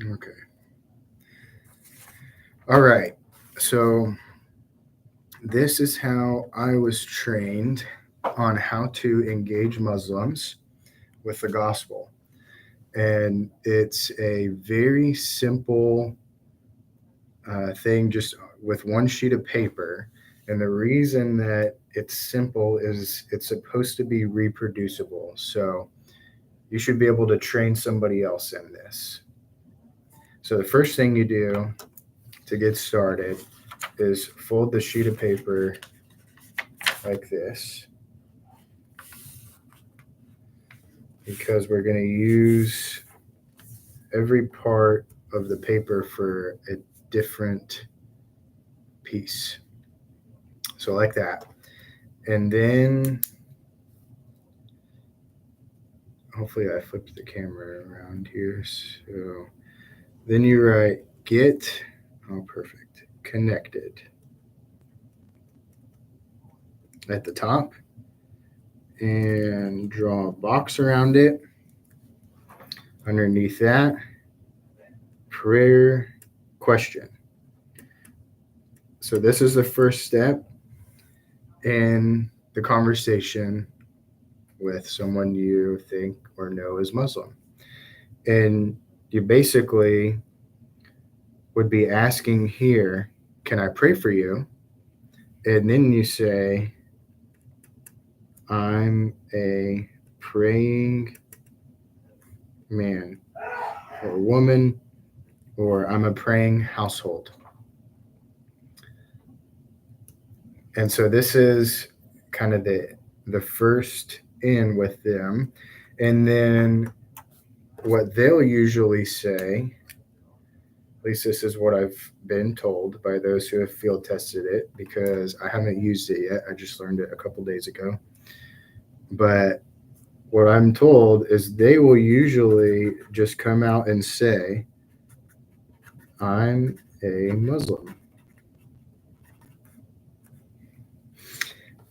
Okay. All right. So this is how I was trained on how to engage Muslims with the gospel. And it's a very simple thing, just with one sheet of paper. And the reason that it's simple is it's supposed to be reproducible. So you should be able to train somebody else in this. So the first thing you do to get started is fold the sheet of paper like this, because we're going to use every part of the paper for a different piece. So, like that. And then, hopefully, I flipped the camera around here. So, then you write get, oh, perfect, connected at the top, and draw a box around it. Underneath that, prayer question. So, this is the first step in the conversation with someone you think or know is Muslim. And you basically would be asking here, can I pray for you? And then you say, I'm a praying man or woman, or I'm a praying household. And so this is kind of the first in with them. And then what they'll usually say, at least this is what I've been told by those who have field tested it, because I haven't used it yet. I just learned it a couple days ago. But what I'm told is they will usually just come out and say, I'm a Muslim.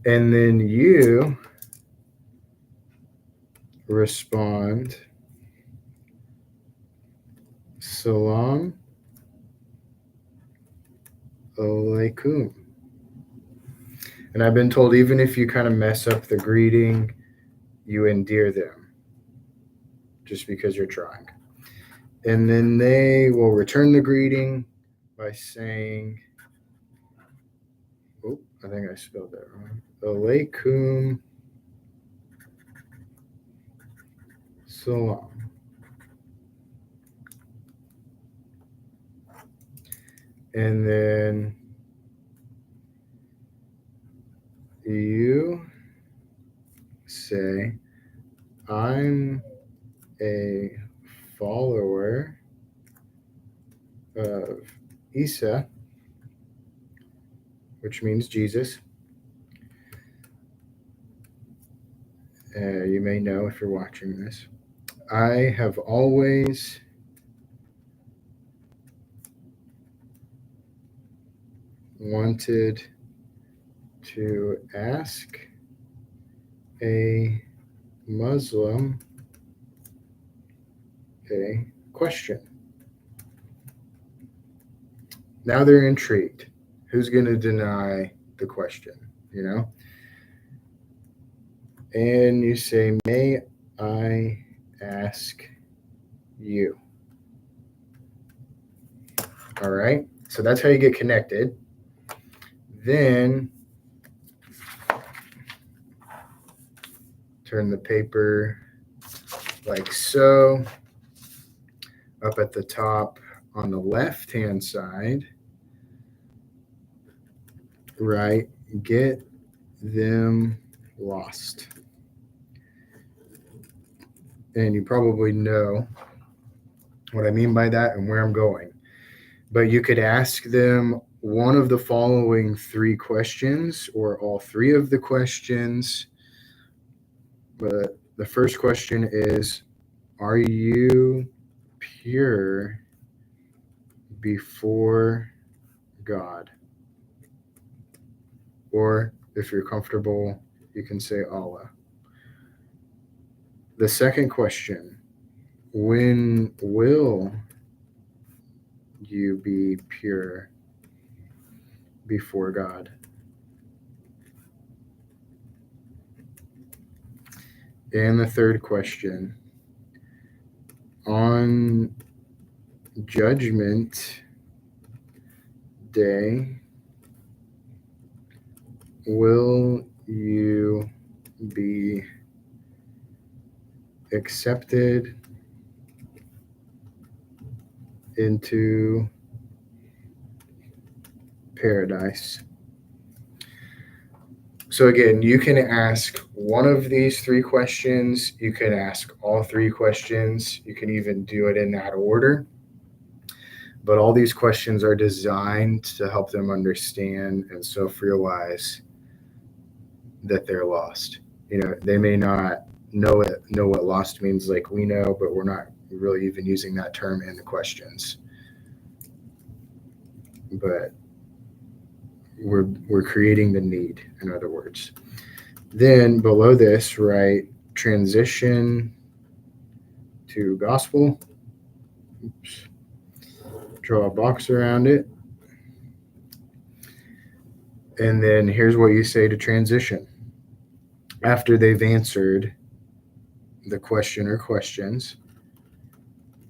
And then you respond, Salam alaikum. And I've been told even if you kind of mess up the greeting, you endear them just because you're trying. And then they will return the greeting by saying, oh, I think I spelled that wrong. Alaikum salam. And then you say, I'm a follower of Isa, which means Jesus. You may know if you're watching this. I have always wanted to ask a Muslim a question. Now they're intrigued. Who's going to deny the question? You know? And you say, may I ask you? All right. So that's how you get connected. Then turn the paper like so. Up at the top on the left hand side, right? Get them lost. And you probably know what I mean by that and where I'm going. But you could ask them one of the following three questions or all three of the questions. But the first question is, are you pure before God? Or if you're comfortable, you can say Allah. The second question, when will you be pure before God? And the third question, on Judgment Day, will you be accepted into paradise? So again, you can ask one of these three questions. You can ask all three questions. You can even do it in that order. But all these questions are designed to help them understand and self-realize that they're lost. They may not know what lost means like we know, but we're not really even using that term in the questions. But we're creating the need, in other words. Then below this, write transition to gospel. Oops. Draw a box around it. And then here's what you say to transition. After they've answered the question or questions,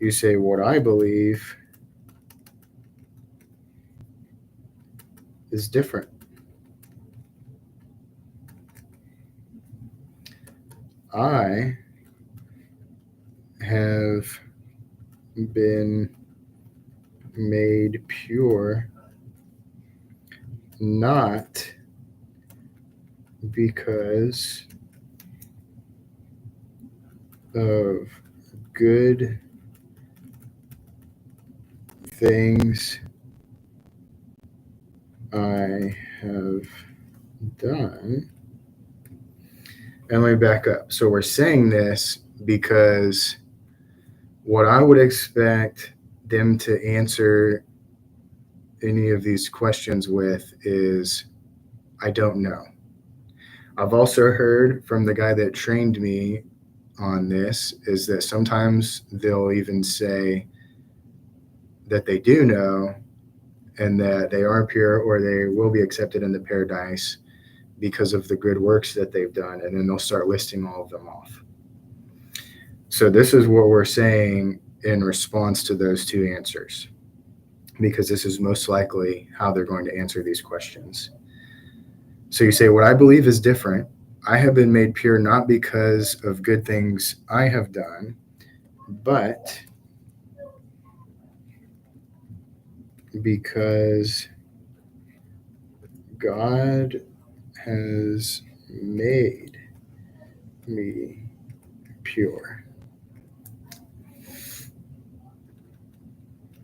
you say, what I believe is different. I have been made pure not because of good things I have done. And let me back up. So we're saying this because what I would expect them to answer any of these questions with is, I don't know. I've also heard from the guy that trained me on this is that sometimes they'll even say that they do know and that they are pure or they will be accepted into paradise because of the good works that they've done. And then they'll start listing all of them off. So this is what we're saying in response to those two answers, because this is most likely how they're going to answer these questions. So you say, what I believe is different. I have been made pure not because of good things I have done, but because God has made me pure.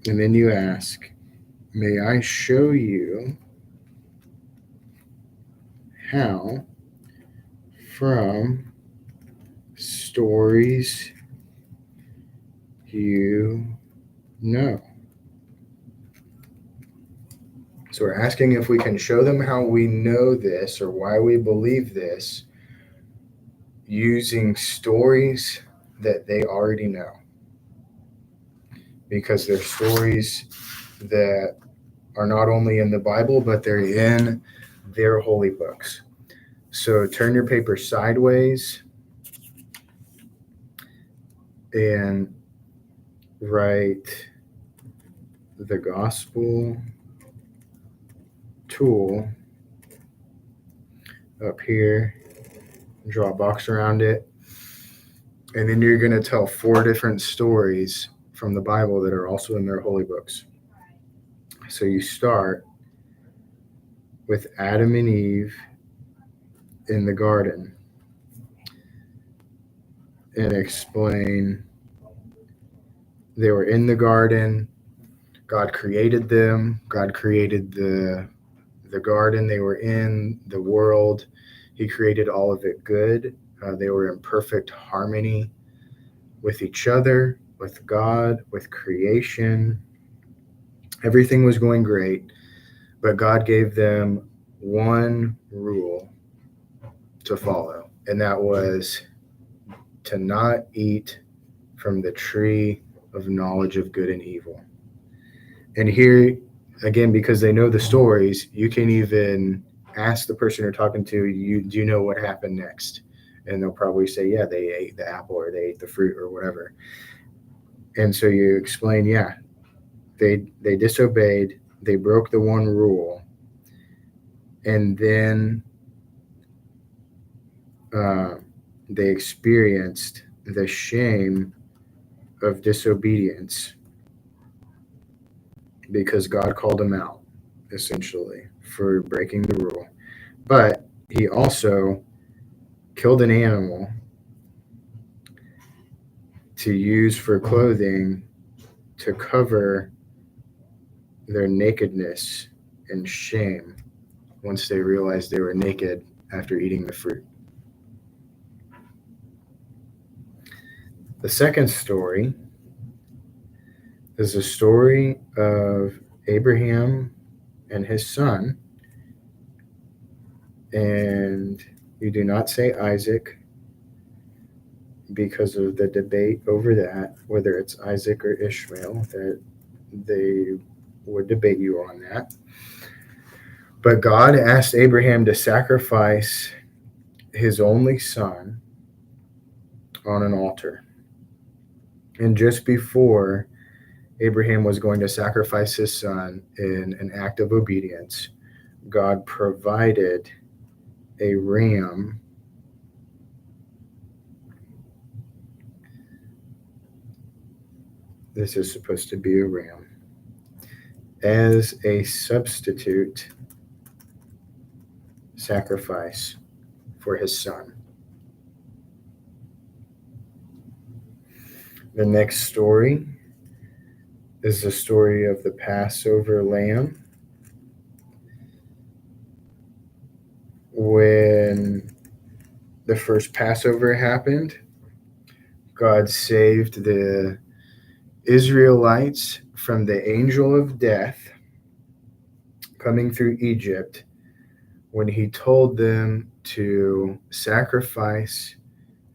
And then you ask, may I show you how from stories you know? So we're asking if we can show them how we know this or why we believe this using stories that they already know. Because they're stories that are not only in the Bible, but they're in their holy books. So turn your paper sideways and write the gospel tool up here. Draw a box around it. And then you're going to tell 4 different stories from the Bible that are also in their holy books. So you start with Adam and Eve in the garden and explain they were in the garden. God created them. God created the garden they were in, the world. He created all of it good. They were in perfect harmony with each other, with God, with creation. Everything was going great, but God gave them one rule to follow, and that was to not eat from the tree of knowledge of good and evil. And here, again, because they know the stories, you can even ask the person you're talking to, do you know what happened next? And they'll probably say, yeah, they ate the apple or they ate the fruit or whatever. And so you explain, yeah, they disobeyed, they broke the one rule, and then uh, they experienced the shame of disobedience because God called them out, essentially, for breaking the rule. But he also killed an animal to use for clothing to cover their nakedness and shame once they realized they were naked after eating the fruit. The second story is the story of Abraham and his son. And you do not say Isaac because of the debate over that, whether it's Isaac or Ishmael, that they would debate you on that. But God asked Abraham to sacrifice his only son on an altar. And just before Abraham was going to sacrifice his son in an act of obedience, God provided a ram. This is supposed to be a ram as a substitute sacrifice for his son. The next story is the story of the Passover lamb. When the first Passover happened, God saved the Israelites from the angel of death coming through Egypt when he told them to sacrifice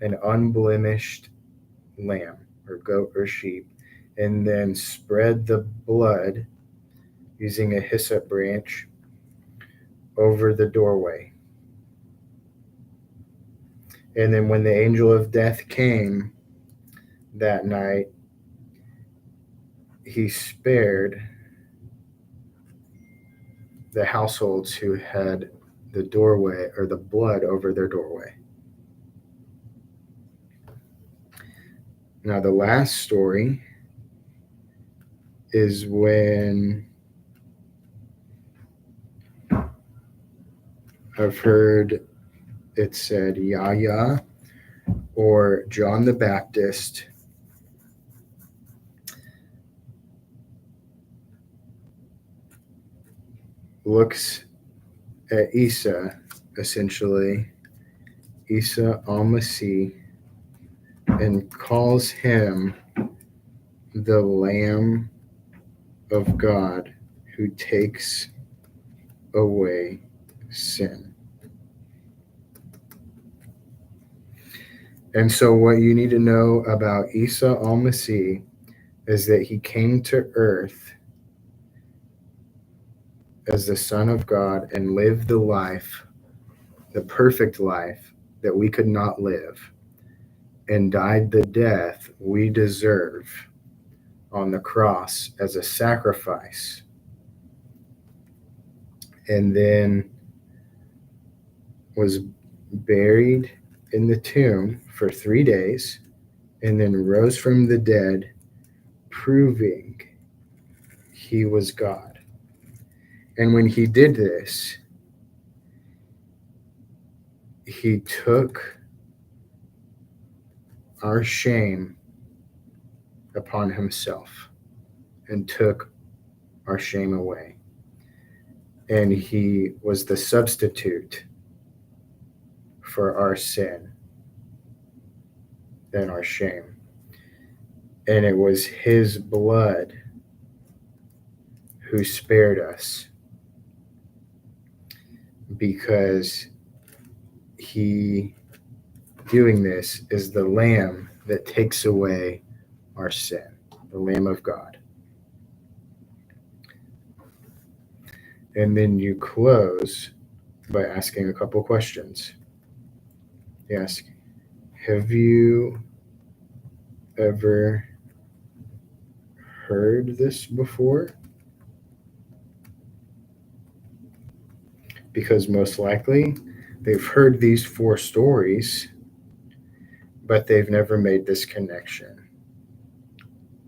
an unblemished lamb or goat or sheep and then spread the blood using a hyssop branch over the doorway. And then when the angel of death came that night, he spared the households who had the doorway or the blood over their doorway. Now, the last story is when I've heard it said Yahya or John the Baptist looks at Isa, essentially, Isa al-Masih, and calls him the Lamb of God who takes away sin. And so what you need to know about Isa al-Masih is that he came to earth as the Son of God and lived the life, the perfect life that we could not live, and died the death we deserve on the cross as a sacrifice. And then was buried in the tomb for 3 days and then rose from the dead, proving he was God. And when he did this, he took our shame upon himself and took our shame away. And he was the substitute for our sin and our shame. And it was his blood who spared us because he, doing this, is the Lamb that takes away our sin, the Lamb of God. And then you close by asking a couple questions. You ask, have you ever heard this before? Because most likely they've heard these four stories, but they've never made this connection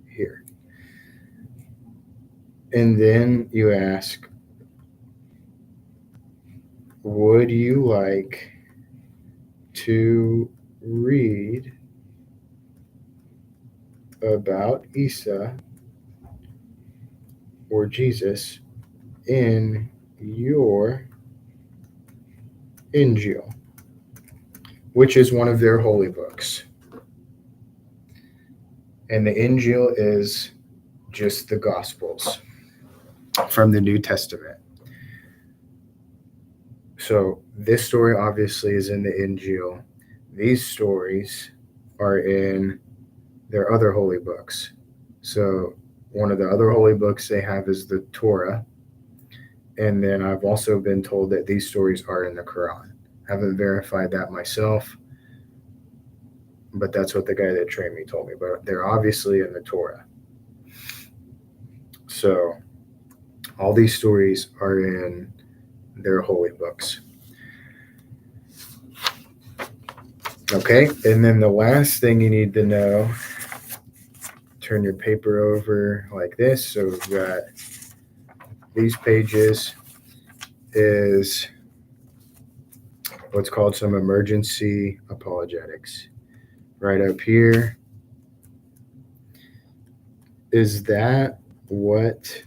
here. And then you ask, would you like to read about Isa or Jesus in your Injil, which is one of their holy books? And the Injil is just the Gospels from the New Testament. So this story obviously is in the Injil. These stories are in their other holy books. So one of the other holy books they have is the Torah. And then I've also been told that these stories are in the Quran. I haven't verified that myself, but that's what the guy that trained me told me. But they're obviously in the Torah. So all these stories are in their holy books. Okay, and then the last thing you need to know, turn your paper over like this. So we've got these pages is what's called some emergency apologetics. Right up here, is that what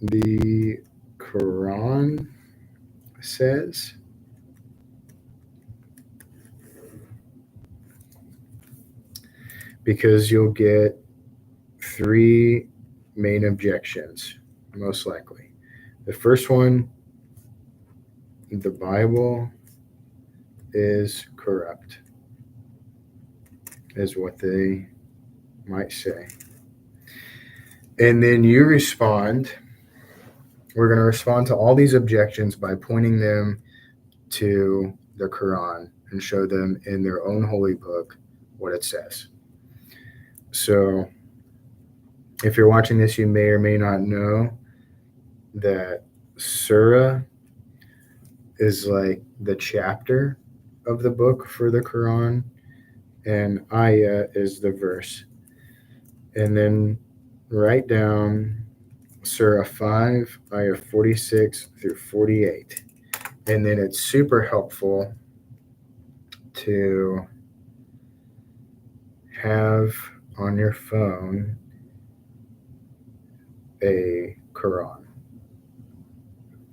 the Quran says? Because you'll get three main objections, most likely. The first one, the Bible is corrupt, is what they might say. And then you respond. We're going to respond to all these objections by pointing them to the Quran and show them in their own holy book what it says. So if you're watching this, you may or may not know that surah is like the chapter of the book for the Quran, and ayah is the verse. And then write down Surah 5, ayah 46 through 48. And then it's super helpful to have on your phone a Quran.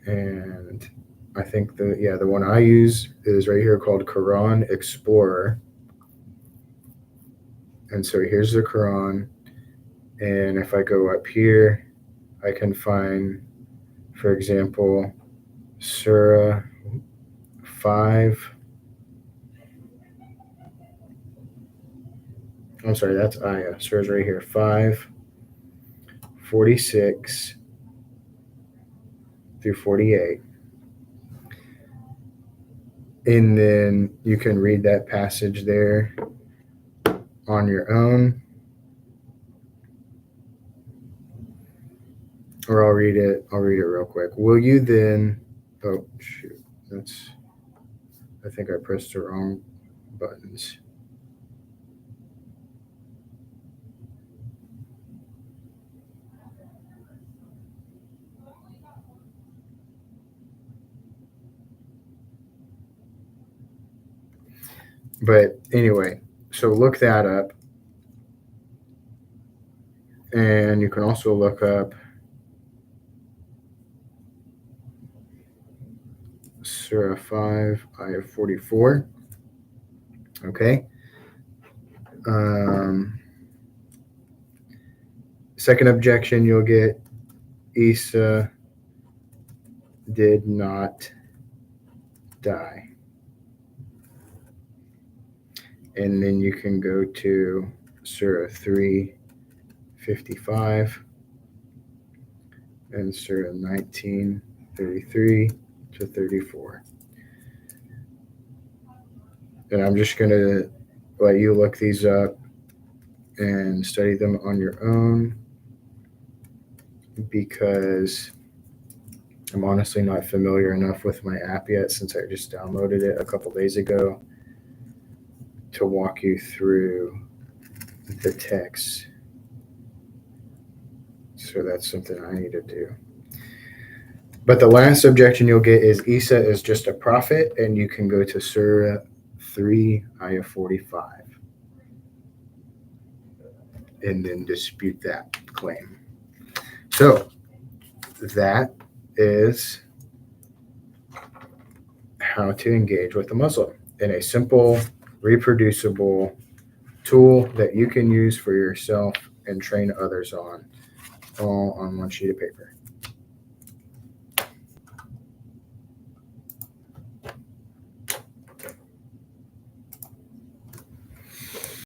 And I think the one I use is right here called Quran Explorer. And so here's the Quran. And if I go up here, I can find, for example, Surah 5. I'm sorry, that's ayah. Surah's right here. 5, 46 through 48. And then you can read that passage there on your own. Or I'll read it real quick. Will you then, oh shoot, I think I pressed the wrong buttons. But anyway, so look that up. And you can also look up Surah 5, ayah 44. Okay. Second objection you'll get, Isa did not die. And then you can go to Surah 3:55. in Surah 19:33 to 34. And I'm just going to let you look these up and study them on your own because I'm honestly not familiar enough with my app yet since I just downloaded it a couple days ago to walk you through the text. So that's something I need to do. But the last objection you'll get is Isa is just a prophet, and you can go to Surah 3, Ayah 45, and then dispute that claim. So that is how to engage with a Muslim in a simple, reproducible tool that you can use for yourself and train others on, all on one sheet of paper.